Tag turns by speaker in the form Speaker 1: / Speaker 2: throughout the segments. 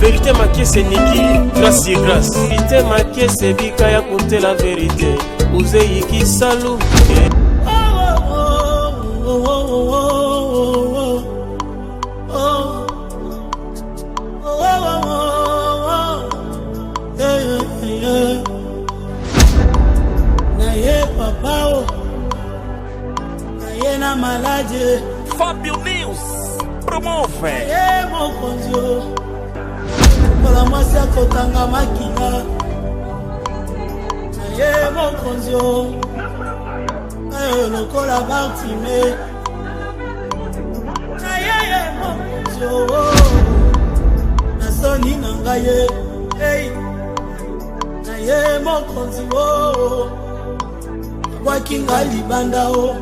Speaker 1: Vérité makese niki grâce grâce. Vérité makese bika ya compter la vérité. Ouzei kisalu.
Speaker 2: Papao na malade
Speaker 3: Fábio News promove
Speaker 2: mon kondio kola mwasi akotanga makina mon kondio lokola Bartime mon kondio na soni na ngaye mon kondio Wakinga libanda o.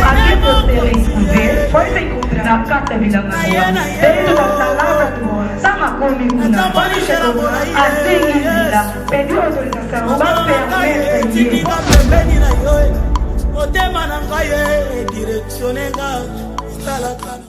Speaker 4: Aqui você escrever, foi sem cumprir a carta vilanga desde a salada do sama comigo na chegou assim ainda pediu autorização para permitir
Speaker 2: pembeni na yo motema na ngai directionner nga sala kana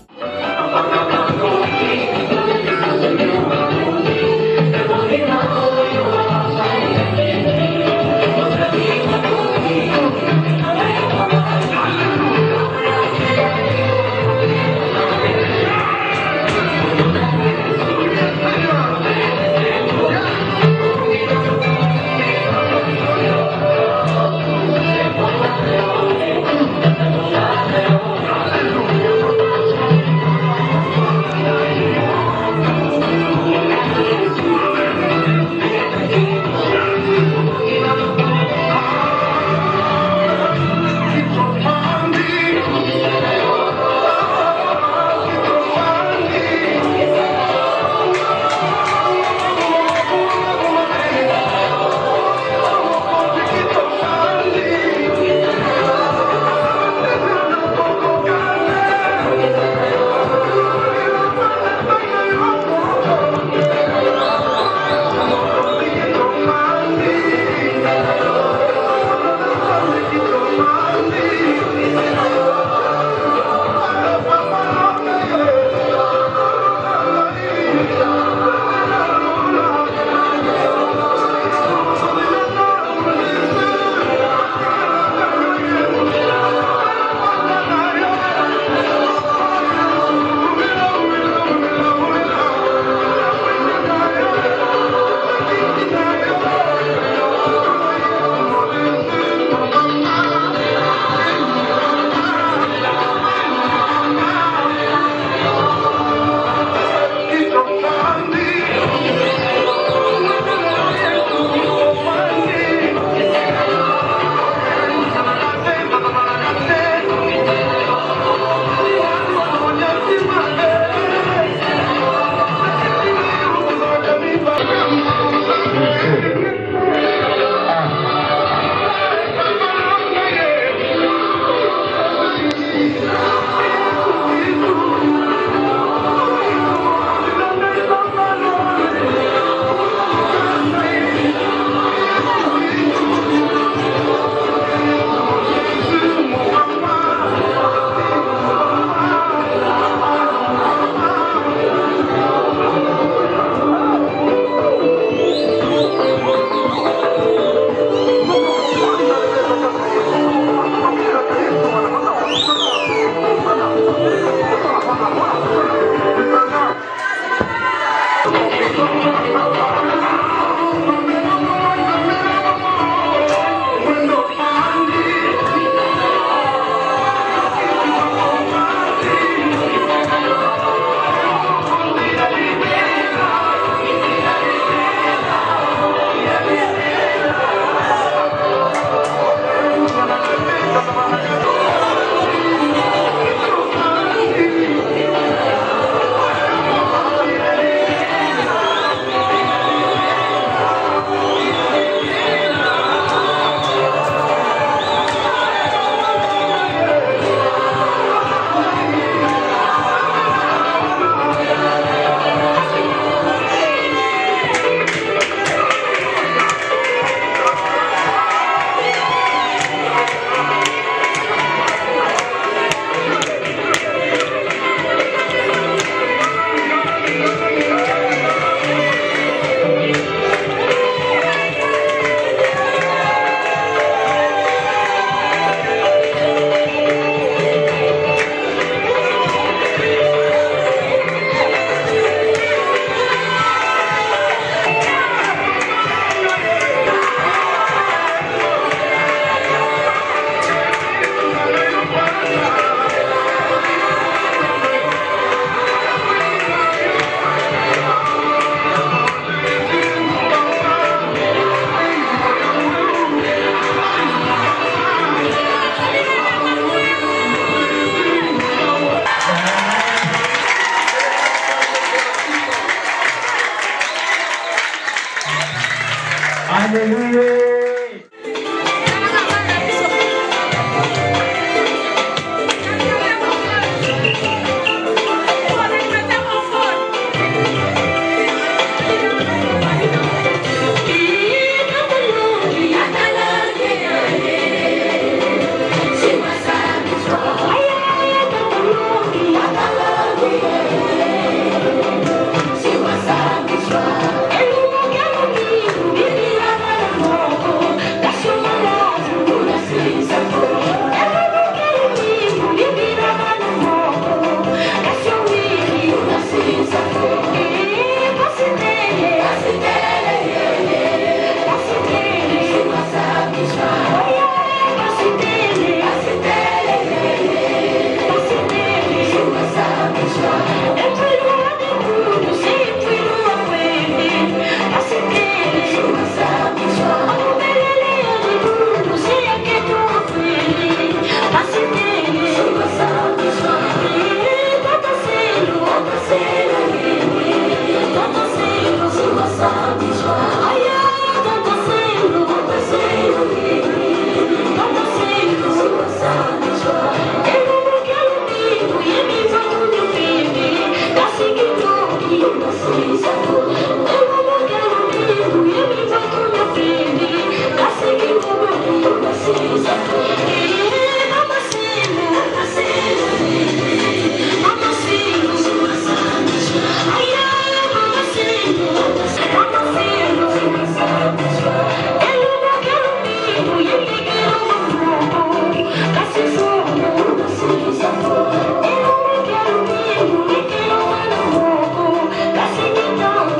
Speaker 4: Alléluia.
Speaker 5: Não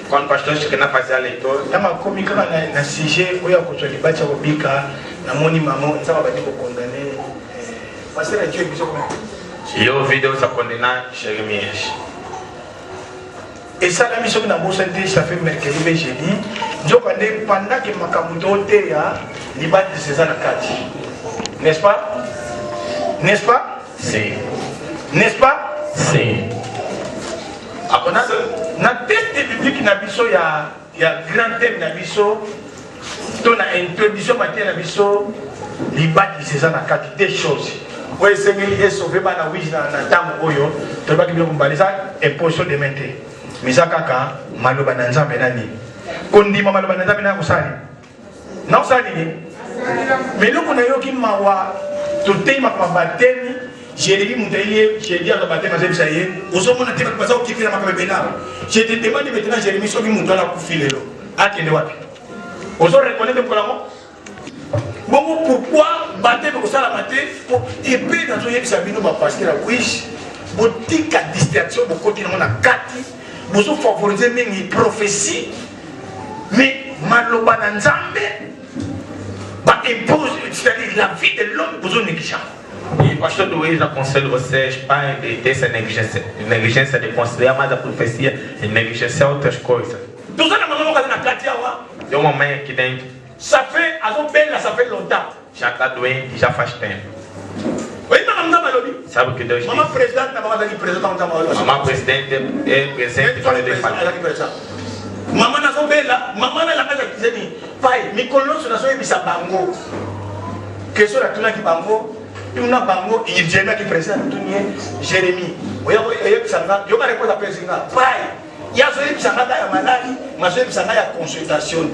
Speaker 5: Quando o pastor Shekina fazia a leitura,
Speaker 2: na sujet oyo kotolibati kobika na moni mamo nzaba badi ko condamner passer à Dieu biso comme
Speaker 5: eu ouvi Deus a condenar Jeremias.
Speaker 2: et ça la mission na bo santé ça fait mercredi mais jeudi ndio quand pendant que makamuto teya libati de César nakati n'est-ce pas
Speaker 5: Sim.
Speaker 2: N'est-ce pas
Speaker 5: Sim.
Speaker 2: Apona na texte biblique na biso ya grand thème na biso to na introduction matin na biso libati César nakati des choses. Oui, c'est qu'il est sauvé par la wish dans la table oyo. Tu vas dire que ça est potion de mente. Mais ça kaka maloba nanza benani. Kondi mama maloba nanza benani kusali. Na usali ni. Mais le kuna yoki mawa tutei makabateni. Jérémie Moutaïe, j'ai dit à la bataille, mais ça y est. Aux hommes, on a dit que ça qui fait la macabéna. J'ai été demandé maintenant Jérémie sur qui monte la coufile. Ah, qui est wapi. Aux hommes reconnaissent pour la mort. Bon, pourquoi battre pour ça la matinée et puis dans son examen, parce que la wish, boutique à distraction, beaucoup qui n'ont a kati, vous favorisez même les prophéties, mais maloba nanzambe, bah impose, c'est-à-dire la vie de l'homme, vous négligez.
Speaker 5: E o pastor Luiz aconselha vocês para ter essa negligência de considerar mais a profecia e negligenciar outras coisas. Tem uma mãe aqui dentro.
Speaker 2: Ça fait, ça fait longtemps.
Speaker 5: Já está doente, já faz tempo. Sabe o que Deus diz? Mamãe presidente é presente quando Deus fala.
Speaker 2: Mamãe na bela, mamãe na casa dizendo, pai, me coloque na sua ebisa bango. Que só a tuna que bango. Il y a bango, il y a qui présente Jérémie. Il y a une réponse à Pézinga. Pai, il y a une personne qui a maladie, mais il y a une personne qui a consultation.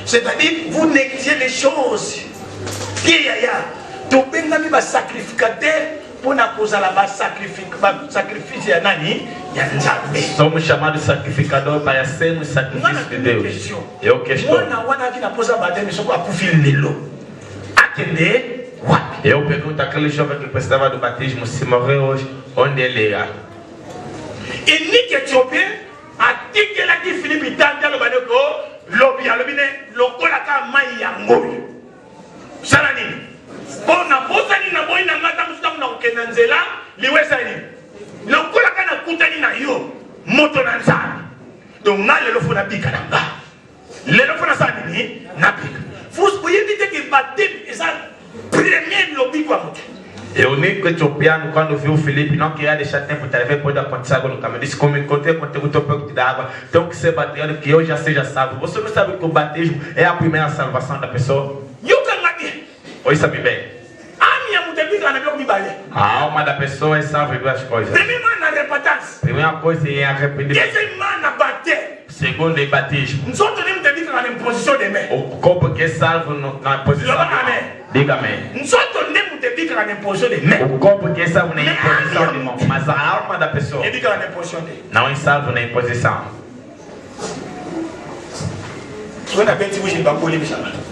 Speaker 2: C'est-à-dire, vous négligez les choses. Qui y a tu peux sacrificateur pour la cause la sacrifice ya nani ya nzambe.
Speaker 5: Somos chamados de sacrificador para sermos sacrifício de Deus. Eu questiono. Eu pergunto àquele jovem que precisava do batismo se morreu hoje, onde ele ia?
Speaker 2: E ni Éthiopien, até que lá que Philippe tante le banoko, lobi alobine, lokola ka mai yango. Salani. Bona bozani na boina ngata mustamu na ukenanzela, liwesa ni. Lokola kana kutani na yo, moto na nzani. Donc ngale lo funa bika nanga. Lelo funa sani ni na bika. Vous pouvez éviter que baptême est ça premier lobby quoi.
Speaker 5: E o único etiopiano, quando viu o Felipe, não queria deixar tempo de ver pode acontecer algo no caminho. Disse: como encontrei conteúdo pouco de água, tenho que ser batizado, que eu já seja salvo. Você não sabe que o batismo é a primeira salvação da pessoa? Oi, sabe bem? A alma da pessoa é salva em duas coisas. Primeira coisa é arrependimento. Segundo é batismo. O corpo que é salvo na posição de mão. Diga amém. O corpo que é salvo na imposição de mão. Mas a alma da pessoa não é salvo na imposição.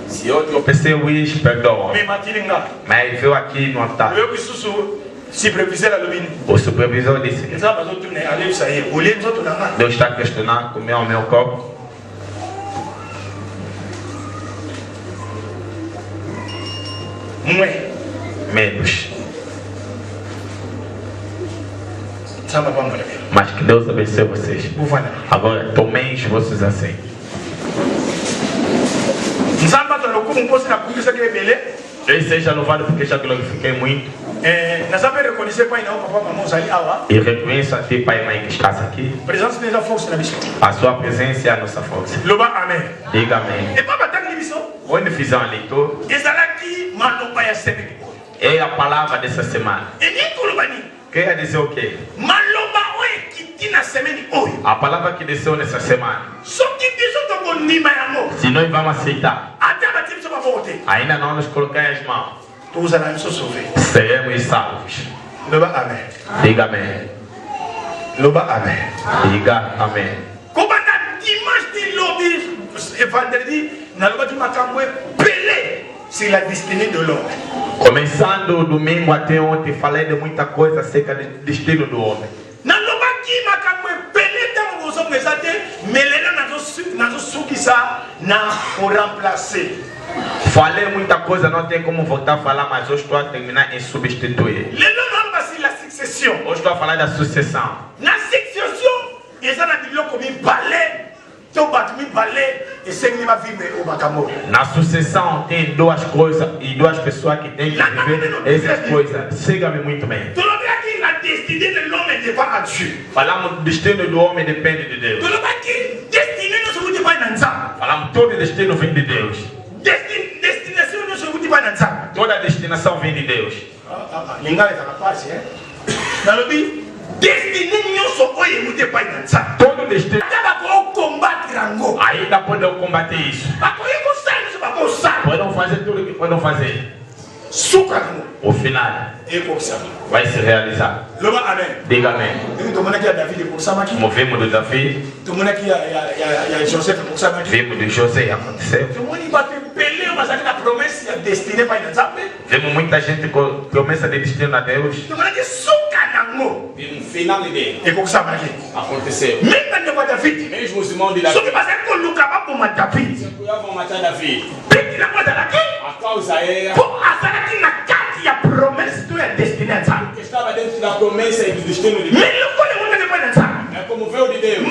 Speaker 5: Se eu tropecei o Wish, perdoa. Mas viu aqui no altar. O supervisor disse: Deus está questionando como é o meu corpo. Menos. Mas que Deus abençoe vocês. Agora tomem os vossos assentos. Deus seja louvado porque já glorifiquei muito. E reconheço a ti, pai e mãe, que estás aqui. A sua presença é a nossa força. Diga amém. Onde fizer uma leitura, é a palavra dessa semana. Quer dizer o quê? A palavra que desceu nessa semana, se nós vamos aceitar, ainda não nos colocar as mãos, seremos salvos. Diga amém. Diga amém.
Speaker 2: Vendredi, na loi du Macamboué, pelé sur la destinée de l'homme.
Speaker 5: Começando o domingo até ontem, falei de muita coisa acerca do destino do homem. Falei muita coisa, não tem como voltar a falar, mas hoje estou a terminar em substituir. Hoje estou a falar da sucessão.
Speaker 2: Na succession, ils ont dit comme un balai.
Speaker 5: Na sucessão tem duas coisas e duas pessoas que têm que viver essas coisas. Siga-me muito bem. Falamos do destino do homem depende de Deus. Falamos todo o destino vem de Deus. Toda a destinação vem de Deus. Todo destino ainda podem combater isso. Podem fazer tudo o que podem fazer. O final vai se realizar. Diga amém. Movemos do Davi. Vimos de José acontecer. Vemos muita gente com promessa de destino a Deus.
Speaker 3: Vimos final dele. Aconteceu. Mesmo os irmãos de Davi. Vão matar Davi. A causa era que estava dentro da promessa e do destino de Deus. É como veio de Deus.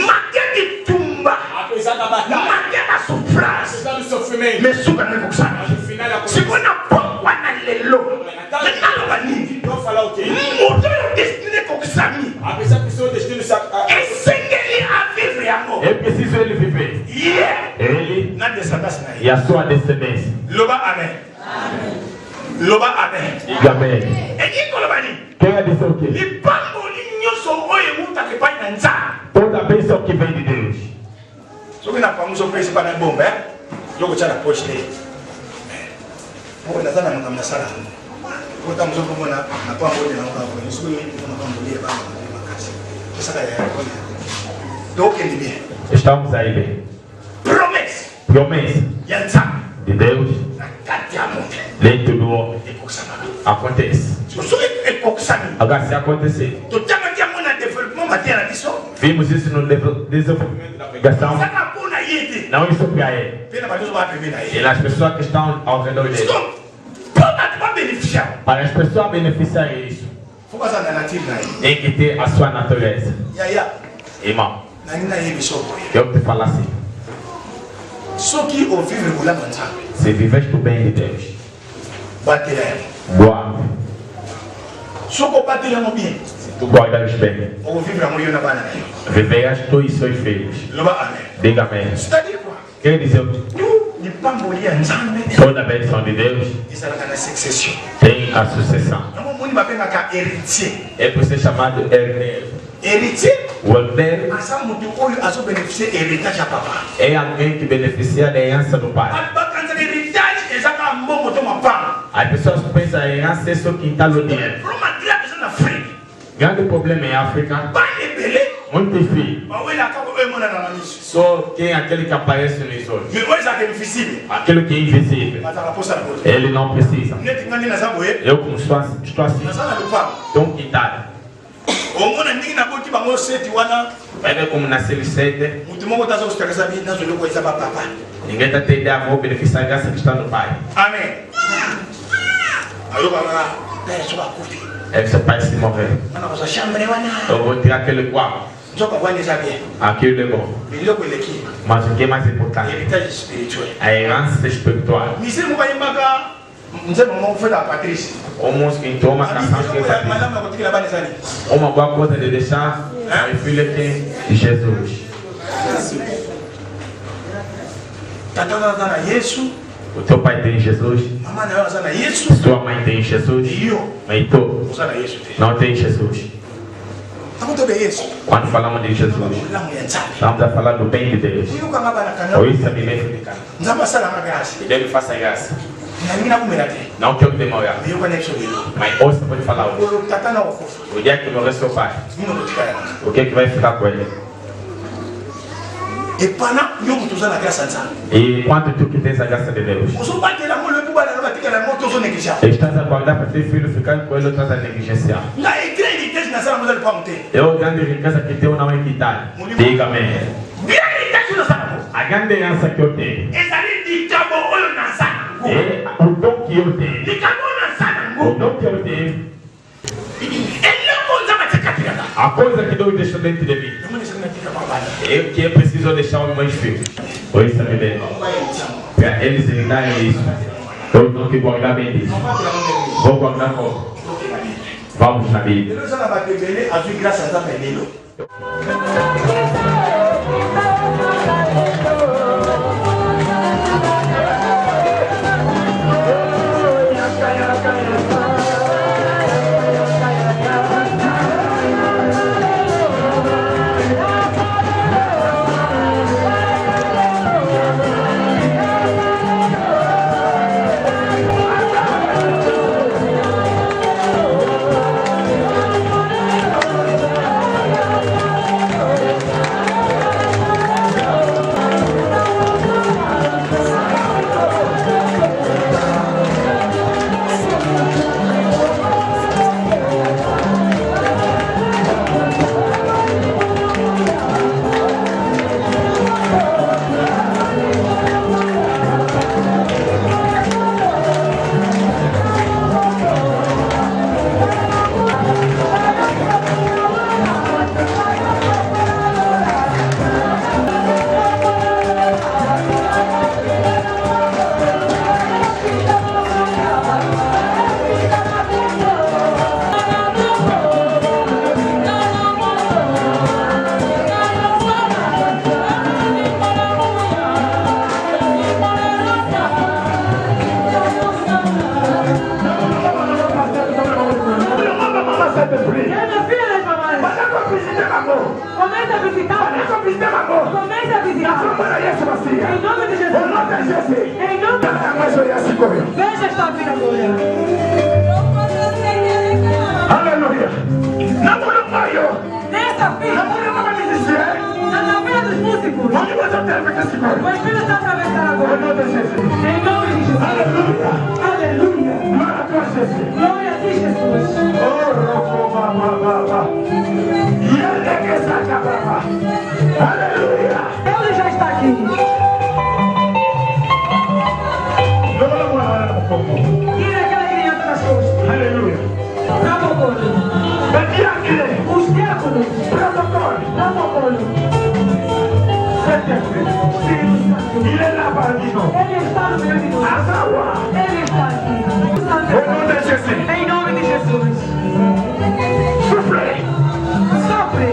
Speaker 3: Apesar da batalha, apesar do sofrimento, mas no final aconteceu. Não falar o quê? Apesar que o seu destino se
Speaker 5: é preciso ele viver. Ele e a sua descendência.
Speaker 2: Loba amém.
Speaker 5: Diga amém. Quem vai dizer o quê? Toda bênção que vem de Deus. Estamos aí bem. Promessa de Deus dentro do homem acontece. Agora se acontecer, vimos isso no desenvolvimento da pregação. Não isso para ele e nas pessoas que estão ao redor dele. Para as pessoas beneficiarem isso, tem que ter a sua natureza. Irmão, eu te falo assim. Se vives do bem de Deus, boa. Se tu guardas bem, viverás tu e seus filhos. Diga amém. Quer dizer, toda a bênção de Deus tem a sucessão. É por ser chamado herdeiro. O herdeiro é alguém que beneficia da herança do pai. As pessoas pensam em herança é só quintal ou dinheiro. Grande problema em África, muitos filhos. Só quem é aquele que aparece nos olhos. Aquele que é invisível. Ele não precisa. Eu como estou assim, estou quitado. Vai ver como nasceu sete. Ninguém está tendo ideia, vou beneficiar a graça que está no pai.
Speaker 2: Amém.
Speaker 5: É que seu pai se morrer. Eu vou tirar aquele quarto. Aquilo é bom. Mas o que é mais importante? A herança espiritual. O músico entrou uma canção que é uma boa coisa de deixar a filha tem Jesus. O teu pai tem Jesus. Sua mãe tem Jesus. Mas tu não tem Jesus. Quando falamos de Jesus, estamos a falar do bem de Deus. Ou isso é me Deus faça graça. Não quero demorar. Mas ouça pode falar hoje. O dia que morrer seu pai, o que é que vai ficar com ele? E quanto tu que tens a graça de Deus?
Speaker 2: kubana na batika la moto zo négliger.
Speaker 5: Estás aguardando para ter filho ficar com ele outra negligenciar.
Speaker 2: Na igreja tem na sala mas ele pode ter.
Speaker 5: Eu grande riqueza que tem uma equidade. Diga amém.
Speaker 2: Grande na sala.
Speaker 5: A grande herança que eu tenho.
Speaker 2: Essa ali de cabo olho na sala.
Speaker 5: É o dom que eu tenho.
Speaker 2: De cabo na sala.
Speaker 5: O dom que eu tenho. A coisa que Deus deixou dentro de mim. Eu que preciso deixar os meus filhos. Por isso me bem. Para eles evitarem isso. Eu tenho que guardar bem disso. Vou guardar como? Vamos na Bíblia.
Speaker 4: Veja esta vida agora.
Speaker 2: Aleluia. Namoro maior.
Speaker 4: Nessa filha.
Speaker 2: Namoro vai me dizer.
Speaker 4: Na filha dos músicos.
Speaker 2: Onde você atravessa esse corpo?
Speaker 4: O Espírito está atravessando agora.
Speaker 2: Em nome de Jesus.
Speaker 4: Em nome de Jesus.
Speaker 2: Aleluia.
Speaker 4: Aleluia.
Speaker 2: Glória a Jesus.
Speaker 4: Glória a ti, Jesus.
Speaker 2: Oh, Rocobababa. E ele que saca baba. Aleluia.
Speaker 4: Ele já está aqui. Tira aquela criança das costas.
Speaker 2: Aleluia.
Speaker 4: Protocolo. Os diáconos. Protocolo.
Speaker 2: Ele é lavadinho.
Speaker 4: Ele está no meio de nós.
Speaker 2: Azawa.
Speaker 4: Ele está aqui.
Speaker 2: Em nome de Jesus.
Speaker 4: Em nome de Jesus.
Speaker 2: Sofre.
Speaker 4: Sofre.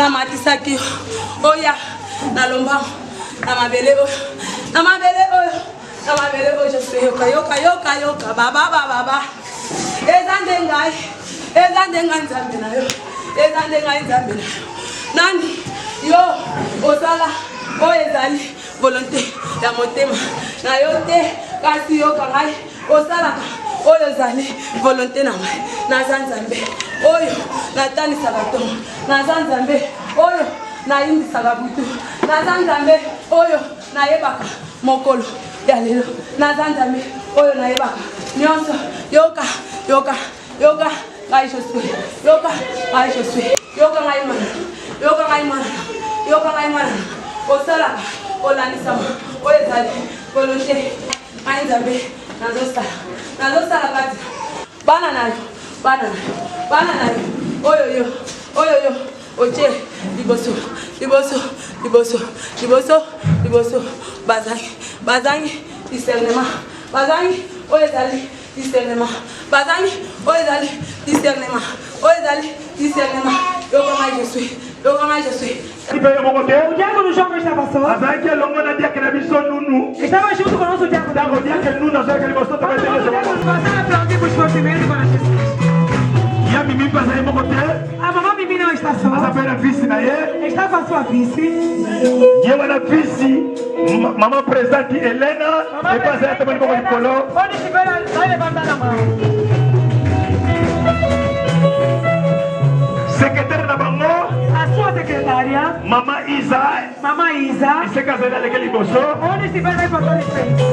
Speaker 6: na matisaki oya na lomba na mabele oyo je suis yoka baba ezande ngai nzambe na yo nani yo osala oyo ezali volonté ya motema na yo te kasi yoka ngai osalaka oyo ezali volonté na ngai naza nzambe oyo natanisaka ntongo naza nzambe oyo nayimbisaka butu naza nzambe oyo nayebaka mokolo ya lelo naza nzambe oyo nayebaka nyonso yoka yoka yoka ngai je suis yoka ngai je suis yoka ngai mana yoka ngai mana yoka ngai mana osalaka olanisama oyezali volonté ngai nzambe nazosala kati bana nayo oyoyo oche liboso bazangi discernement bazangi oyezali discernement bazangi oyezali discernement yoka ngai je suis
Speaker 4: O diabo no jogo está passando. Estava junto com o nosso diabo. Passava aplaudir para os fortimentos para Jesus. A mamãe Mimi não está só. Está com a sua vice.
Speaker 2: Mamãe presente Helena. E passei também com o Nicoló.
Speaker 4: Onde estiver, vai levantar a mão.
Speaker 2: Secretária da mamãe.
Speaker 4: A sua secretária.
Speaker 2: Mamãe Isa.
Speaker 4: E
Speaker 2: se casar naquele bolso.
Speaker 4: Onde estiver, vai passar em frente.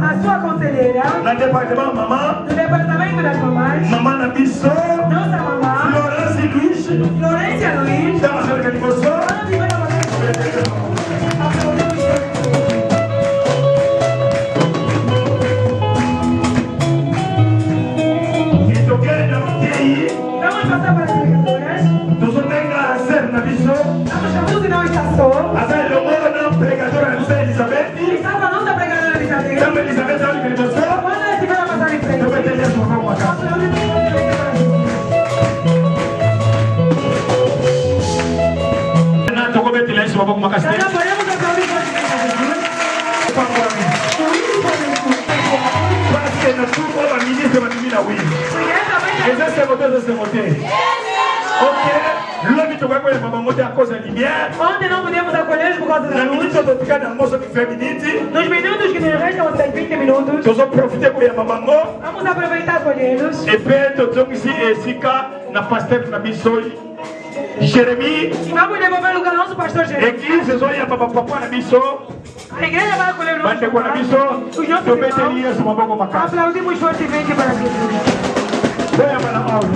Speaker 4: A sua conselheira
Speaker 2: no departamento
Speaker 4: das mamães,
Speaker 2: mamãe na Bissô,
Speaker 4: nossa mamã,
Speaker 2: Florência Luiz, estava sendo aquele moço.
Speaker 4: Vamos passar para as pregadoras.
Speaker 2: Tu só tem que ser na Bissô.
Speaker 4: Vamos chamar que não está só.
Speaker 2: A Salomão não pregadora, não sei Elizabeth.
Speaker 4: Está com a nossa pregadora Elizabeth.
Speaker 2: Chama Elizabeth, olha que ele moço.
Speaker 4: Quando ela estiver a passar em frente.
Speaker 2: Eu vou ter que chamar uma casa. Não, tu como é que ele chamou uma casa?
Speaker 4: Não podemos aplaudir para Jesus.
Speaker 2: Parce que notre tour va ministre va nous la oui. Et ça c'est monté. Ok. L'homme tu vas quoi va monter à cause de la lumière.
Speaker 4: Ontem não podemos acolher por causa da
Speaker 2: La
Speaker 4: luz.
Speaker 2: minute de ficar dans moço que fait minute.
Speaker 4: Nos minutos que nos restam, até 20 minutos,
Speaker 2: Tu vas profiter pour y maman.
Speaker 4: vamos aproveitar acolhê-los.
Speaker 2: Et puis tu vas ici et Sika na pasteur na bisoi. Jérémie.
Speaker 4: E vamos devolver o lugar ao nosso pastor Jeremias.
Speaker 2: Église zoya papa na biso.
Speaker 4: A igreja vai acolher o nosso
Speaker 2: Bande kwa na biso.
Speaker 4: os nossos
Speaker 2: Tu mettez
Speaker 4: irmãos.
Speaker 2: lié sur maboko makasi.
Speaker 4: Aplaudimos fortemente para Jesus.
Speaker 2: Zoya para aula.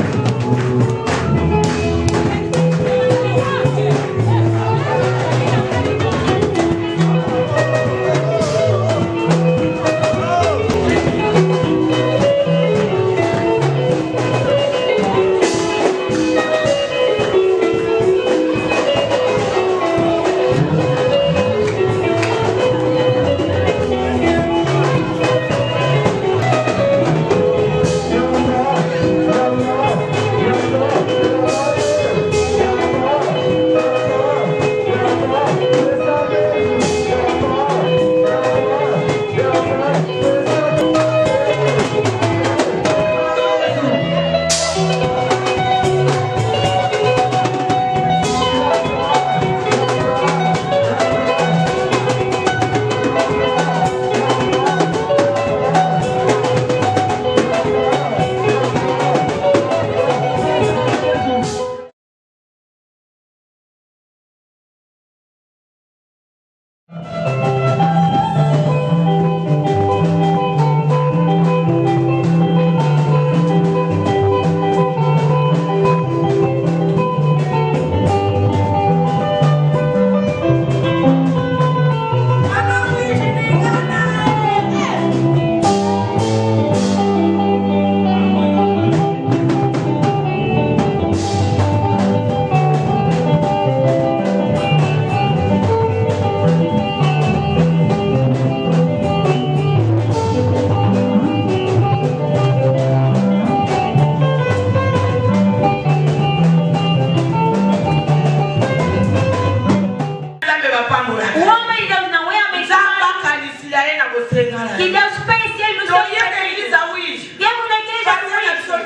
Speaker 7: Que Deus pense ele nos seus presentes. Viemos na igreja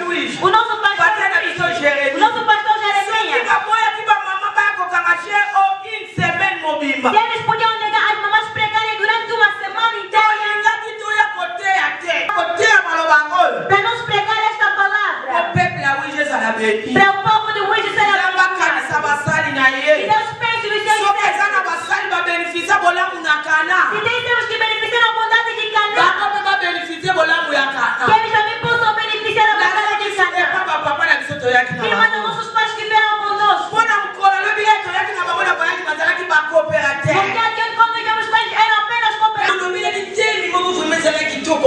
Speaker 7: Luiz. O nosso pastor Jeremias. O nosso pastor Jeremias. Se eles podiam negar as mamães pregarem durante uma semana inteira. Para nos pregar esta palavra. Para o povo de Luiz ser abençoado.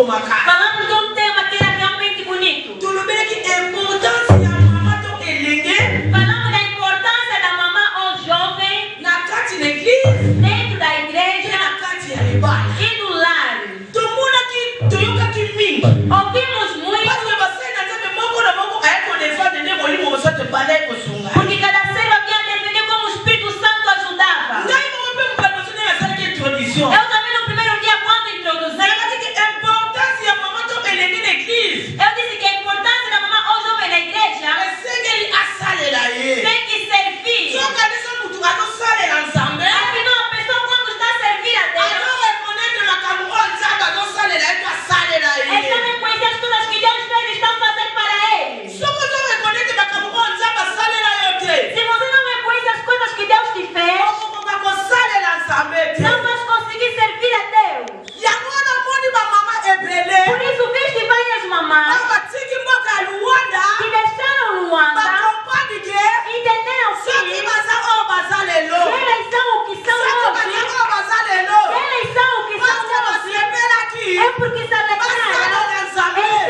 Speaker 3: ekomaka.
Speaker 7: Falamos de um tema que era realmente bonito.
Speaker 3: Tulobele ki importance ya mama to elenge.
Speaker 7: Falamos da importância da mamã ao jovem
Speaker 3: Na kati na église.
Speaker 7: dentro da igreja
Speaker 3: Na kati ya libala.
Speaker 7: e do lar.
Speaker 3: Tomona ki toyoka ki mingi.
Speaker 7: Ouvimos muito,
Speaker 3: Parce basena nzambe moko na moko ayeko defendre nde molimo mosato banda ekosunga.
Speaker 7: porque cada ser havia defender como o Espírito Santo ajudava.
Speaker 3: Ngai moko mpe mokali mosusu nde nasalaki introduction.
Speaker 7: Eu também no primeiro dia, quando introduzi,
Speaker 3: Nayebaki ki importance ya mama to elenge na église.
Speaker 7: eu disse que a importância da mamã ao jovem na igreja
Speaker 3: Esengeli asalela ye.
Speaker 7: tem que servir.
Speaker 3: Soka nde so mutu azosalela nzambe.
Speaker 7: Afinal, a pessoa quando está a servir a Deus,
Speaker 3: azorekonete makambo oyo nzambe azosalela ye to asalela ye.
Speaker 7: está a reconhecer as coisas que Deus fez e está a fazer para ele.
Speaker 3: Soki ozorekonete makambo oyo nzambe asalela yo te.
Speaker 7: Se você não reconhece as coisas que Deus te fez,
Speaker 3: okokoka kosalela nzambe te.
Speaker 7: não vai conseguir servir a Deus.
Speaker 3: yango wana moni bamama ebele.
Speaker 7: Por isso, viste várias mamães
Speaker 3: oyo batiki mboka ya luwanda.
Speaker 7: que deixaram Luanda,
Speaker 3: bakompani ke.
Speaker 7: entenderam
Speaker 3: soki
Speaker 7: que
Speaker 3: baza oyo baza lelo.
Speaker 7: eles são o que são
Speaker 3: soki baza
Speaker 7: hoje,
Speaker 3: oyo baza lelo.
Speaker 7: eles são o que
Speaker 3: parce
Speaker 7: são hoje,
Speaker 3: basepelaki.
Speaker 7: é porque se alegraram em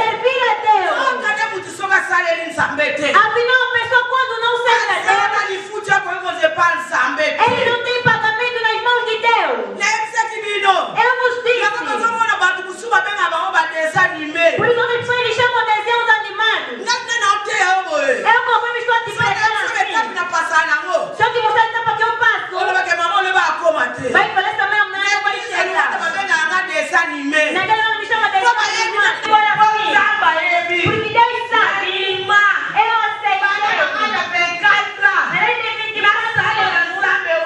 Speaker 7: servir a Deus.
Speaker 3: soka nde mutu soki asaleli nzambe te.
Speaker 7: Afinal, a pessoa quando não serve a Deus,
Speaker 3: azala lifuti akoki kozepa nzambe te.
Speaker 7: ele não tem pagamento nas mãos de Deus.
Speaker 3: nayebisaki bino.
Speaker 7: Eu vos
Speaker 3: yango
Speaker 7: disse.
Speaker 3: tozomona bato mosusu babenga bango badesanime.
Speaker 7: Por isso, as pessoas eles chamam desenhos animados.
Speaker 3: nga nde na oteya yo boye.
Speaker 7: Eu, conforme estou a te pregar
Speaker 3: etapi
Speaker 7: assim,
Speaker 3: na pasa nango.
Speaker 7: só que você está para que eu passo,
Speaker 3: olobake mama oleba akoma te.
Speaker 7: vai falar essa mesma não vai chegar.
Speaker 3: babenga yanga desanime.
Speaker 7: Naquela não me chama desenho animado. Agora sim.
Speaker 3: nzamba yebi.
Speaker 7: Porque Deus sabe. Eu aceitei.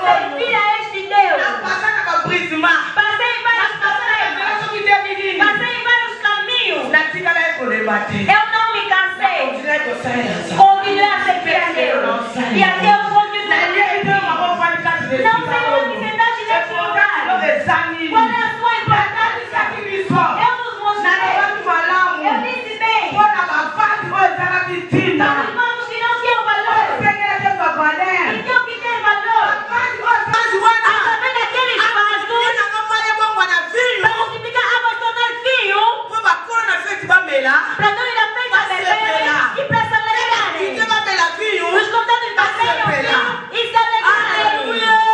Speaker 7: Servir a este Deus.
Speaker 3: napasaka babrisma.
Speaker 7: Passei em vários problemas.
Speaker 3: soki nde bidini.
Speaker 7: Passei em vários caminhos.
Speaker 3: natikala ye koleba te.
Speaker 7: Eu não me cansei.
Speaker 3: Continuei kosalela nzambe.
Speaker 7: Continuei a servir a Deus. E a Deus continuo a servir. Não sei onde você está nesse lugar. Qual é a sua importância? Eu nos mostrei. Eu disse bem. São irmãos que não têm valor. Então que tem valor. Através daqueles vasos, para multiplicar água e tornar vinho, para não ir à festa beber e para se alegrarem. Os convidados beberem o vinho e se alegrarem.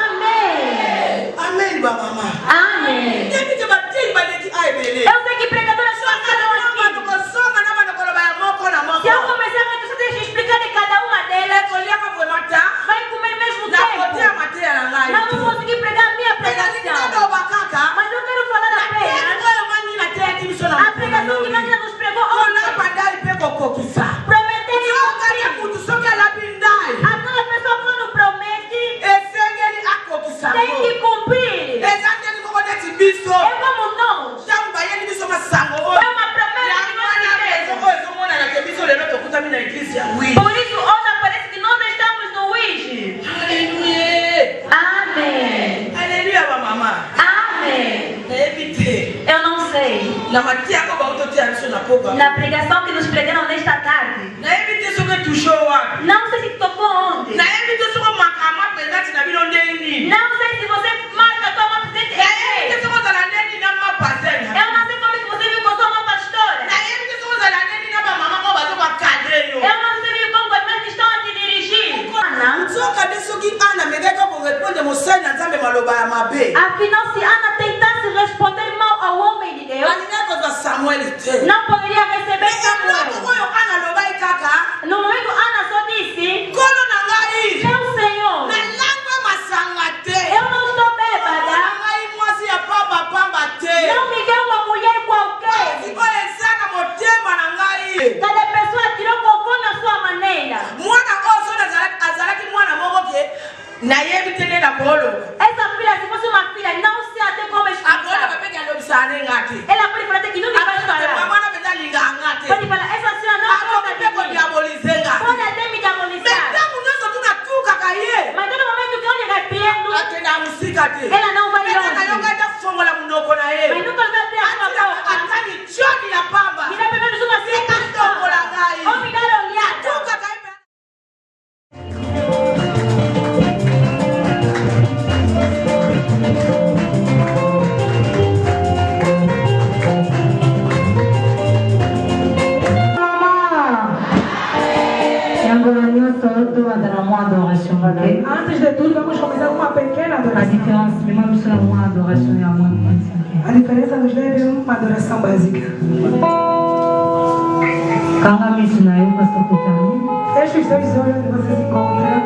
Speaker 7: Amém.
Speaker 3: Amen bamama.
Speaker 7: Amém.
Speaker 3: yebite batei baleki aebele.
Speaker 7: Eu sei que pregadoras só falam aqui.
Speaker 3: kosonga na bana koloba ya moko na moko.
Speaker 7: Se eu começar a você deixa eu explicar de cada uma delas,
Speaker 3: ekoliaka vremata.
Speaker 7: vai comer mesmo
Speaker 3: nakotea
Speaker 7: tempo.
Speaker 3: mateya na ngai.
Speaker 7: Não vou conseguir pregar a minha
Speaker 3: nalingi
Speaker 7: pregação.
Speaker 3: naloba kaka.
Speaker 7: Mas eu quero falar apenas
Speaker 3: oyo mani nateyaki biso na
Speaker 7: a pregação que Maria nos pregou ontem.
Speaker 3: olapa ndai mpe kokokisa.
Speaker 7: Prometendo
Speaker 3: sokani
Speaker 7: cumprir.
Speaker 3: kutu soki alabi ndai.
Speaker 7: Aquela pessoa quando promete,
Speaker 3: esengeli akokisa
Speaker 7: tem que
Speaker 3: ngo.
Speaker 7: cumprir.
Speaker 3: eza ndenge moko neti biso.
Speaker 7: É como nós.
Speaker 3: ntango bayeli biso masango oyo.
Speaker 7: É uma promessa que nós fizemos.
Speaker 3: oyo ezomonana ke biso lelo tokutami na eglise ya wi.
Speaker 7: Por isso, hoje parece que nós estamos no Wiji.
Speaker 3: Aleluya.
Speaker 7: Amém.
Speaker 3: Aleluya bamama.
Speaker 7: Amém.
Speaker 3: nayebi te.
Speaker 7: Eu não sei.
Speaker 3: na matiako bautoteya biso na poba.
Speaker 7: Na pregação que nos pregaram nesta tarde,
Speaker 3: nayebi te soki touche wapi.
Speaker 7: não sei se tocou onde.
Speaker 3: nayebi te soki makama présente na bino ndenge nini.
Speaker 7: Não sei se você marca a tua mão presente.
Speaker 3: nayebi te soki ozala ndenge nini na mapaster.
Speaker 7: Eu não sei como é que você viu com a sua pastora.
Speaker 3: nayebi te soki ozala ndenge nini na bamama oyo bazokakadre yo.
Speaker 7: Eu não sei como as mães que estão a te dirigir. Ana,
Speaker 3: nzoka nde soki ana amekaki korepondre mosali na nzambe maloba ya mabe.
Speaker 7: afinal, se Ana tentasse responder mal ao homem de Deus,
Speaker 3: alingaki kozwa samueli te.
Speaker 7: não poderia receber
Speaker 3: eloko
Speaker 7: Samuel.
Speaker 3: oyo ana alobai kaka.
Speaker 7: No momento, Ana só disse:
Speaker 3: nkolo na ngai.
Speaker 7: Meu Senhor,
Speaker 3: nalangwe masanga te.
Speaker 7: eu não estou bêbada.
Speaker 3: ngai mwasi ya pambapamba te.
Speaker 7: Não me dê uma mulher qualquer.
Speaker 3: oyo eza na motema na ngai.
Speaker 7: Cada pessoa tirou conforme a sua maneira.
Speaker 3: mwana oyo soki azalaki mwana moko ke nayebi te nde nakoloba.
Speaker 7: Essa filha, se fosse uma filha, não se até como
Speaker 3: akoloba
Speaker 7: explicar.
Speaker 3: mpe alobisa nde nga te.
Speaker 7: Ela pode falar que não me vai falar.
Speaker 3: mwana mpenza
Speaker 4: différence, mais moi, je suis une adoration et à moi.
Speaker 8: A diferença dos dois é uma adoração básica. Feche os seus olhos onde você se encontra.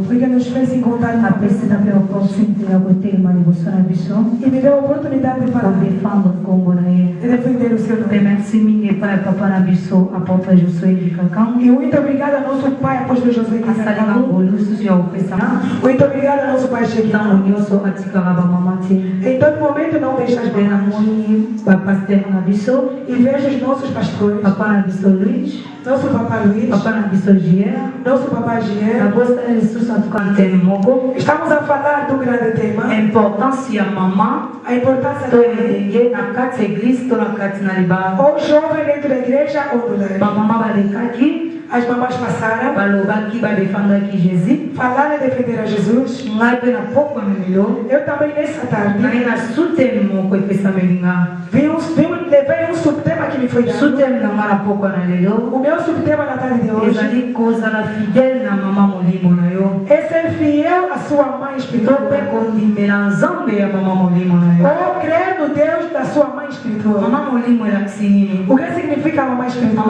Speaker 8: Porque nos fez encontrar e me deu a oportunidade de falar e defender o seu nome. E muito obrigado ao nosso pai, apóstolo Josué Kisakam. Muito obrigado ao nosso pai Shekinah. Em todo momento não deixa as mãos. E vejo os nossos pastores. Nosso papai Luiz. Nosso papai Gier. Estamos a falar do grande tema. A importância da ou jovem dentro da igreja ou do lar. As mamães passaram, falaram e defender a Jesus. Eu também nessa tarde levei um subtema que me foi dado. O meu subtema na tarde de hoje é ser fiel à sua mãe espiritual. Ou crer no Deus da sua mãe espiritual. O que significa mamãe espiritual?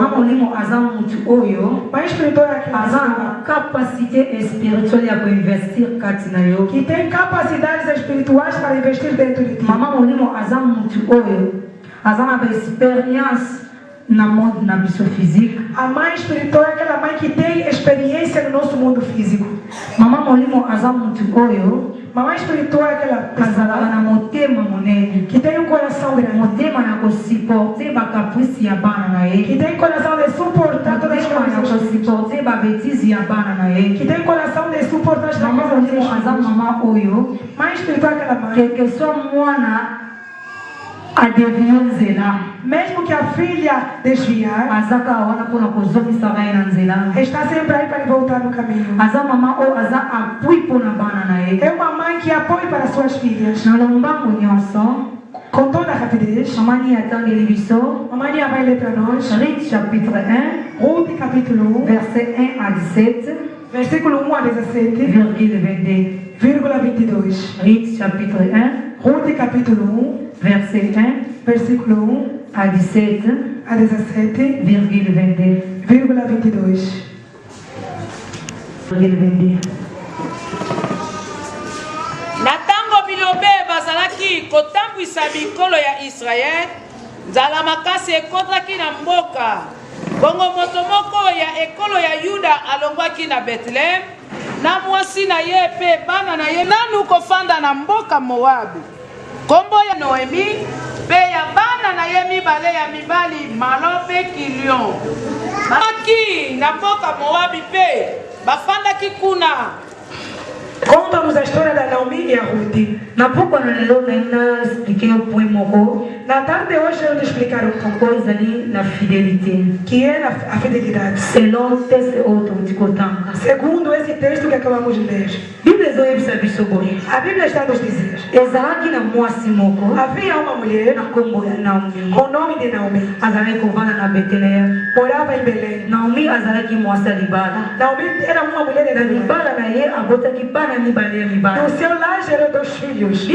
Speaker 8: Mãe espiritual é aquela
Speaker 4: capacité spirituelle pour investir katina yo.
Speaker 8: Que tem capacidades espirituais para investir dentro de ti.
Speaker 4: Maman molimo azam mutu oyo. Azam a expérience na monde na biso physique.
Speaker 8: A mãe espiritual é aquela mãe que tem experiência no nosso mundo físico.
Speaker 4: Maman molimo azam mutu oyo.
Speaker 8: Mamãe espiritual é aquela
Speaker 4: pessoa
Speaker 8: que tem um coração grande, que tem coração de suportar todas as coisas, que tem coração de suportar as coisas. Mãe espiritual é aquela mãe mesmo que a filha desviar, está sempre aí para voltar no caminho. É uma mãe que apoia para suas filhas. Com toda a rapidez, mamãe vai ler para nós Ruth capítulo 1,
Speaker 4: verset 1 a 17,
Speaker 8: versículo 1 a 17, vírgula 22.
Speaker 4: Ruth chapitre 1,
Speaker 8: Ruth capítulo 1,
Speaker 4: verset 1
Speaker 8: versículo 1
Speaker 4: à 17,
Speaker 8: a 17,
Speaker 4: virgule 22.
Speaker 8: vírgula 22.
Speaker 4: Virgule 22.
Speaker 9: Na ntango bilobe bazalaki kotambwisa bikolo ya Israele, nzala makasi ekotaki na mboka. Bongo moto moko ya ekolo ya Yuda alongwaki na Bethlehem, na mwasi na ye pe bana na ye nanu kofanda na mboka Moabi. Kombo ya Noemi pe ya bana na ye mibale ya mibali Malon pe Kilion. Baki na mboka Moabi pe bafandaki kuna.
Speaker 8: Contamos a história da Naomi e a Ruth.
Speaker 4: Na pouco eu ainda expliquei o poema.
Speaker 8: Na tarde de hoje eu te explicar uma
Speaker 4: coisa ali na fidelidade.
Speaker 8: Que é a fidelidade.
Speaker 4: Selon o texto outro de Kotanga.
Speaker 8: Segundo esse texto que acabamos de ler. A Bíblia está nos dizer. Havia uma mulher com o nome de Naomi. Morava em Belém. Naomi era uma mulher de no seu lar gerou 2 filhos.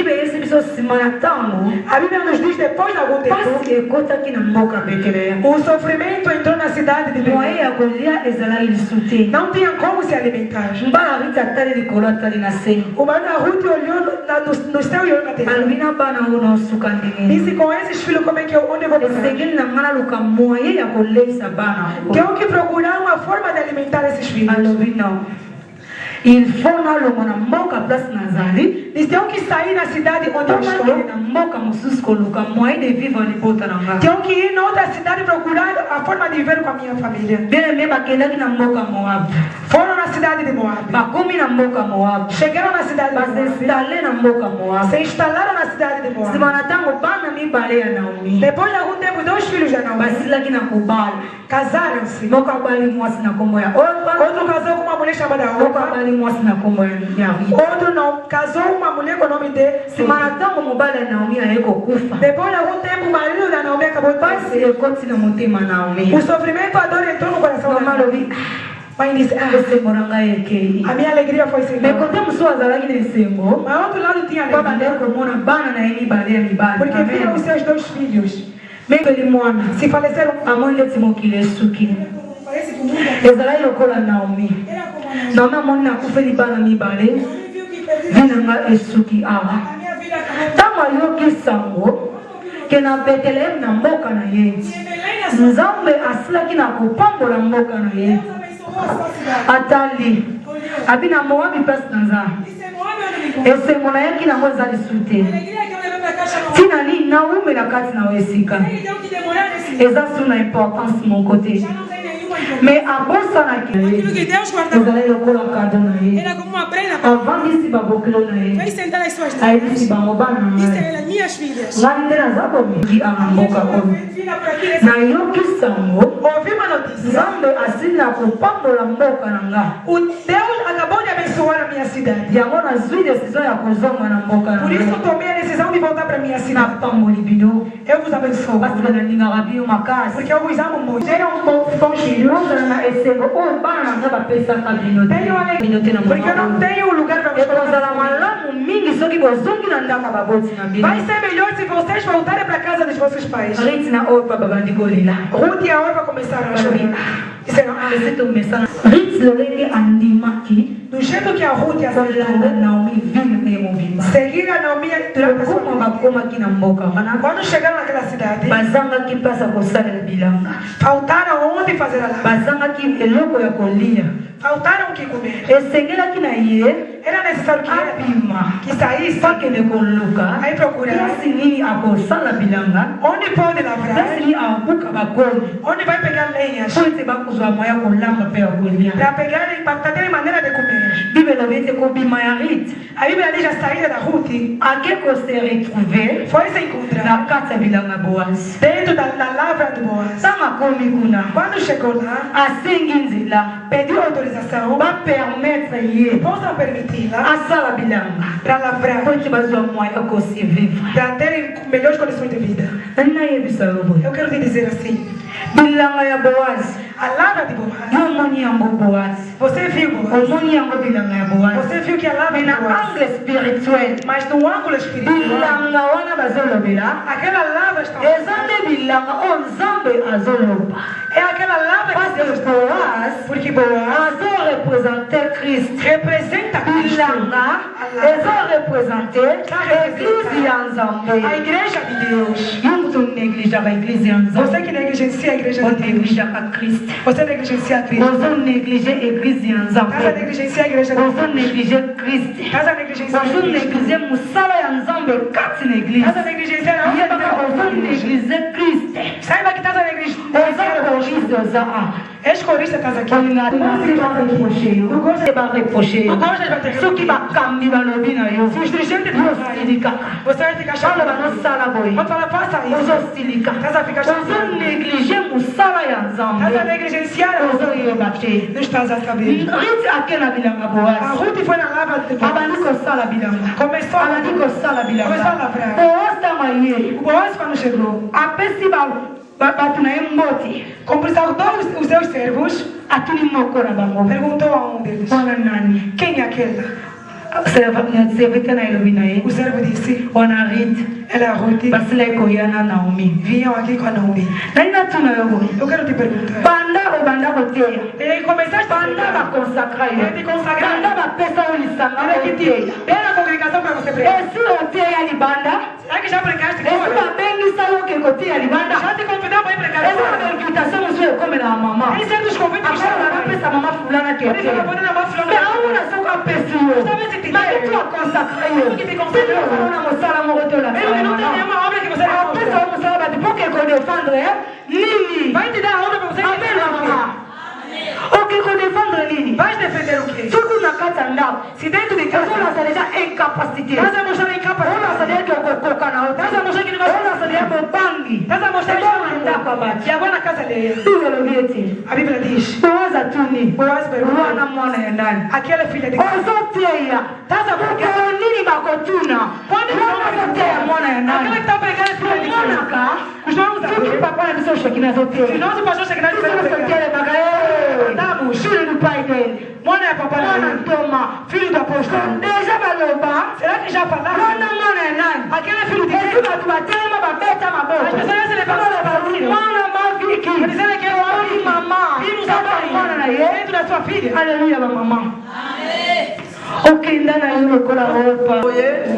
Speaker 8: A Bíblia nos diz depois de algum tempo o sofrimento entrou na cidade de Belém. Não tinha como se alimentar. O marido Ruth olhou no céu e olhou na terra. Disse com esses filhos como é que onde eu vou parar? Tenho que procurar uma forma de alimentar esses filhos.
Speaker 4: Il faut na longo na mboka place nazali.
Speaker 8: Eles têm que sair da cidade onde eu estou.
Speaker 4: Na mboka mususu koluka moyen de vivre ali bota na nga.
Speaker 8: Tenho que ir na outra cidade procurar a forma de viver com a minha família.
Speaker 4: Bem mesmo aquele na mboka Moab.
Speaker 8: Foram na cidade de Moab.
Speaker 4: Bakomi na mboka Moab.
Speaker 8: Chegaram na cidade de Moab.
Speaker 4: Se instalaram na mboka Moab.
Speaker 8: Se instalaram na cidade de Moab.
Speaker 4: Semana tango bana mi baleia Naomi.
Speaker 8: Depois de algum tempo 2 filhos já Naomi.
Speaker 4: Basila aqui na Kubal.
Speaker 8: Casaram-se.
Speaker 4: Moka bali moasi na Komoya.
Speaker 8: Outro casou com uma mulher chamada Orpa.
Speaker 4: Moka bali moasi na Komoya.
Speaker 8: Outro não, casou uma mulher com o nome de
Speaker 4: Semana tango mobile Naomi aeko kufa.
Speaker 8: Depois de algum tempo o marido da Naomi acabou de
Speaker 4: passer. Continua motema Naomi.
Speaker 8: O sofrimento, a dor entrou no coração da Naomi. Mãe disse, a minha alegria foi sem dor. Mas outro lado tinha alegria. Porque viram os seus 2 filhos. Se faleceram.
Speaker 4: A mãe de Timokile Suki.
Speaker 8: Parece que o mundo
Speaker 4: Ezalai lokola Naomi. Naomi amoni na kufeli bana mibale. Vina nga esuki awa. Tama yoki sango. Kena Bethlehem na mboka na ye. Nzambe asilaki na kupambola mboka na ye. Atali. Abina Moabi place nanza. Ese mona yaki na ngoza lisute. Tina ni Naomi na kati na wesika. Eza suna importance mon côté. Mais à bon sana ki ezalai lokola kado na ye avant disi babokilo na ye ayebisi bango bana ngani nde naza komiki anga mboka oyo nayoki sango nzambe asili na kopambola mboka na nga
Speaker 8: Deus acabou de abençoar a minha cidade.
Speaker 4: Yango nazwi decisão ya kozonga na mboka na nga.
Speaker 8: Por isso eu tomei a decisão de voltar para minha cidade.
Speaker 4: Napamboli bino.
Speaker 8: Eu vos abençoo.
Speaker 4: Parce que nalingaka bino makasi.
Speaker 8: Porque eu vos amo muito. Tenho bons filhos.
Speaker 4: Na esengo oyo bana na nga bapesaka bino te.
Speaker 8: Porque eu não tenho lugar para vocês.
Speaker 4: Ekozala malamu mingi soki bozongi na ndako baboti na bino.
Speaker 8: Vai ser melhor se vocês voltarem para casa dos vossos pais.
Speaker 4: Riti na Orpa babandi kolila.
Speaker 8: Ruth e a Orpa começaram a chorar. Disseram,
Speaker 4: Riti lolenge andimaki.
Speaker 8: Do jeito que a Ruth e a
Speaker 4: Naomi
Speaker 8: seguiram a Naomi quando chegaram naquela cidade, faltaram onde fazer a lava. Faltaram o que comer. Era necessário que saísse aí procurar onde pode lavrar, onde vai pegar lenhas para pegar para ter maneira de comer. A Bíblia diz a saída da Ruth foi se encontrar dentro da lavra de Boaz. Quando chegou lá, pediu autorização possam permitir-la para lavrar, para terem melhores condições de vida. Eu quero te dizer assim, bilanga ya Boaz.
Speaker 4: A lava de Boaz.
Speaker 8: Omoni yango Boaz.
Speaker 4: Você viu Boaz?
Speaker 8: Omoni yango bilanga ya Boaz.
Speaker 4: Você viu que a lava de
Speaker 8: Na
Speaker 4: Boaz.
Speaker 8: angle spirituel.
Speaker 4: Mas no ângulo espiritual,
Speaker 8: Bilanga wana bazolobela.
Speaker 4: aquela lava está.
Speaker 8: Ezande bilanga o Nzambe azoloba.
Speaker 4: É aquela lava que Deus
Speaker 8: Parce que Boaz,
Speaker 4: porque Boaz
Speaker 8: azo représenter Christ.
Speaker 4: representa Cristo.
Speaker 8: Bilanga ezo représenter Église ya Nzambe.
Speaker 4: A igreja de Deus.
Speaker 8: Mungu tuneglige a Église ya Nzambe.
Speaker 4: Você que negligencia a igreja de Deus.
Speaker 8: Oneglige a Christ.
Speaker 4: Você negligencia a Cristo.
Speaker 8: Ozo néglige Église ya
Speaker 4: Casa
Speaker 8: Nzambe.
Speaker 4: negligencia a igreja de
Speaker 8: Ozo
Speaker 4: Deus.
Speaker 8: néglige Christ.
Speaker 4: Casa negligencia a
Speaker 8: Ozo
Speaker 4: Cristo.
Speaker 8: néglige musala ya Nzambe kati na Église.
Speaker 4: Casa negligencia a
Speaker 8: Ye kaka ozo néglige Christ.
Speaker 4: Saiba que casa
Speaker 8: Ozo
Speaker 4: negligencia.
Speaker 8: koriste oza a.
Speaker 4: És corista casa aqui.
Speaker 8: olinga mwasi bareproche yo bareproche yo soki bakambi balobi na yo yosilika
Speaker 4: Você vai ficar
Speaker 8: bana
Speaker 4: chateado.
Speaker 8: banosala boye
Speaker 4: Quando fala faça isso.
Speaker 8: ozosilika
Speaker 4: Casa fica chateado.
Speaker 8: ozonéglige mosala ya
Speaker 4: Casa
Speaker 8: nzambe
Speaker 4: negligenciar.
Speaker 8: ozoyeba te
Speaker 4: Não estás a saber.
Speaker 8: riti ake na bilanga
Speaker 4: A
Speaker 8: boasi
Speaker 4: Ruth foi na lava de Boaz.
Speaker 8: abandi kosala bilanga
Speaker 4: Começou a
Speaker 8: abandi kosala
Speaker 4: Começou a
Speaker 8: bilanga
Speaker 4: lavrar.
Speaker 8: oosama ye
Speaker 4: O Boaz quando chegou,
Speaker 8: apesi bato na ye mboti
Speaker 4: cumprimentou os seus servos,
Speaker 8: atuni moko na bango
Speaker 4: perguntou a um deles:
Speaker 8: wana nani
Speaker 4: quem é aquela?
Speaker 8: servite na elobi na ye
Speaker 4: O servo disse:
Speaker 8: wana rit
Speaker 4: ela é a Ruth.
Speaker 8: basila ekoyana naomi
Speaker 4: Vinham aqui com a Naomi.
Speaker 8: nani natuna yo boye
Speaker 4: Eu quero te perguntar.
Speaker 8: banda obanda koteya
Speaker 4: E aí começaste a
Speaker 8: banda bakonsakra yo
Speaker 4: Ele te consagra.
Speaker 8: banda bapesa yo lisanga
Speaker 4: Olha que
Speaker 8: oteya
Speaker 4: te dê na congregação para você pregar.
Speaker 8: esi oteya libanda
Speaker 4: Será que já pregaste
Speaker 8: esi
Speaker 4: fora?
Speaker 8: babengisa yo ke koteya libanda
Speaker 4: Já te convidou para ir pregar
Speaker 8: esi
Speaker 4: fora?
Speaker 8: bainvitation mosusu ekomela ya mama
Speaker 4: Tem certos convites que
Speaker 8: akala
Speaker 4: estão
Speaker 8: napesa mama fulana ke
Speaker 4: Ele
Speaker 8: oteya
Speaker 4: fala, pode levar fulano.
Speaker 8: me auna soki apesi yo maketu akonsakra yo sikoona mosala moko te
Speaker 4: Ele não tem
Speaker 8: olasa
Speaker 4: nenhuma obra que você vai
Speaker 8: apesa
Speaker 4: fazer.
Speaker 8: yo mosala bato mpo ke kodefendre nini
Speaker 4: Vai te dar a obra para você
Speaker 8: amen
Speaker 4: fazer o quê?
Speaker 8: mama oke kodefendre nini
Speaker 4: Vai defender o quê?
Speaker 8: soki na kati ya ndako
Speaker 4: Se dentro de casa,
Speaker 8: ozolasa deja incapacité
Speaker 4: estás a mostrar
Speaker 8: olasa
Speaker 4: incapacidade.
Speaker 8: deja okokoka na yo
Speaker 4: Estás a mostrar que não vai
Speaker 8: olasa deja bobangi
Speaker 4: Estás a mostrar que
Speaker 8: ebona ndako ya
Speaker 4: não
Speaker 8: bato
Speaker 4: E agora na casa dele,
Speaker 8: bible elobi ete
Speaker 4: a Bíblia diz:
Speaker 8: boaza tuni
Speaker 4: Boaz perguntou:
Speaker 8: wana mwana ya nani
Speaker 4: aquela filha de
Speaker 8: ozoteya okelo nini bakotuna wana zoteya mwana ya
Speaker 4: Aquela que
Speaker 8: nani
Speaker 4: está pregando é filha de Deus.
Speaker 8: omonaka
Speaker 4: Os nomes
Speaker 8: soki
Speaker 4: aqui.
Speaker 8: papa na biso shekina
Speaker 4: Se
Speaker 8: azoteya
Speaker 4: nós o pastor chegar na
Speaker 8: biso
Speaker 4: igreja,
Speaker 8: sokelebaka
Speaker 4: Estamos.
Speaker 8: shiri lupai dele
Speaker 4: Mwana é papai
Speaker 8: mwana
Speaker 4: dele.
Speaker 8: ntoma
Speaker 4: Filho do apóstolo.
Speaker 8: deja baloba
Speaker 4: Será que já falaram?
Speaker 8: wana mwana ya nani
Speaker 4: Aquele é filho de
Speaker 8: esi
Speaker 4: Deus.
Speaker 8: bato batelema babeta maboko
Speaker 4: As pessoas se levantam da barulho.
Speaker 8: mwana maviki
Speaker 4: Dizendo que é o
Speaker 8: oyi mama
Speaker 4: filho
Speaker 8: tata mwana na ye
Speaker 4: dentro da sua filha.
Speaker 8: aleluya bamama okenda na yo lokola opa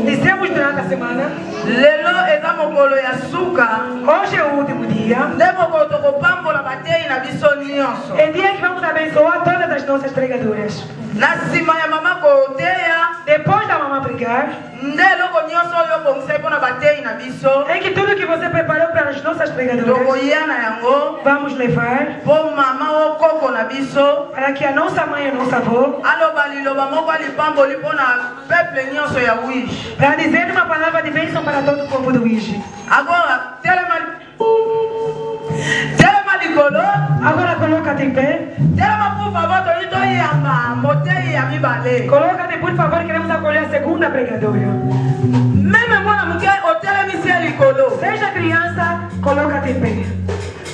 Speaker 4: Dissemos durante a semana,
Speaker 6: lelo eza mokolo ya suka
Speaker 4: hoje é o último dia.
Speaker 6: nde mokolo tokopambola bateyi na biso nyonso
Speaker 4: É dia que vamos abençoar todas as nossas pregadoras.
Speaker 6: na nsima ya mama koteya
Speaker 4: Depois da mamãe pregar,
Speaker 6: nde eloko nyonso oyo obongisai mpo na bateyi na biso
Speaker 4: é que tudo que você preparou para as nossas pregadoras,
Speaker 6: tokoya na yango
Speaker 4: vamos levar
Speaker 6: mpo mama okoko na biso
Speaker 4: para que a nossa mãe e a nossa avó,
Speaker 6: aloba liloba moko alipamboli mpo na peple nyonso ya wish
Speaker 4: para dizer uma palavra de bênção para todo o povo do Ige.
Speaker 6: agora telema likolo
Speaker 4: Agora coloca-te em pé.
Speaker 6: telema por favor toyi toyamba moteyi ya mibale
Speaker 4: Coloca-te, por favor, queremos acolher a segunda pregadora.
Speaker 6: meme mwana moke otelemisi ya likolo
Speaker 4: Seja criança, coloca-te em pé.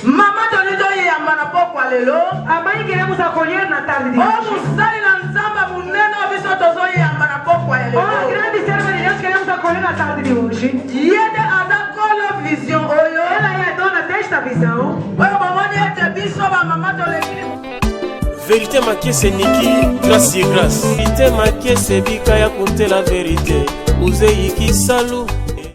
Speaker 6: mama toli toyamba na pokwa lelo
Speaker 4: A mãe queremos acolher na tarde de
Speaker 6: o
Speaker 4: hoje.
Speaker 6: mosali na nzambe monene o biso tozoyamba na pokwa ya
Speaker 4: Oh,
Speaker 6: lelo
Speaker 4: grande serva de Deus, queremos acolher na tarde de hoje.
Speaker 6: yede aza kolo vision oyo
Speaker 4: Ela é a dona desta visão.
Speaker 6: oyo bomoni ete biso bamama tolekili
Speaker 1: Vérité makese niki grâce ye grâce. Vérité makese bika ya kotela vérité. Uzeyi kisalu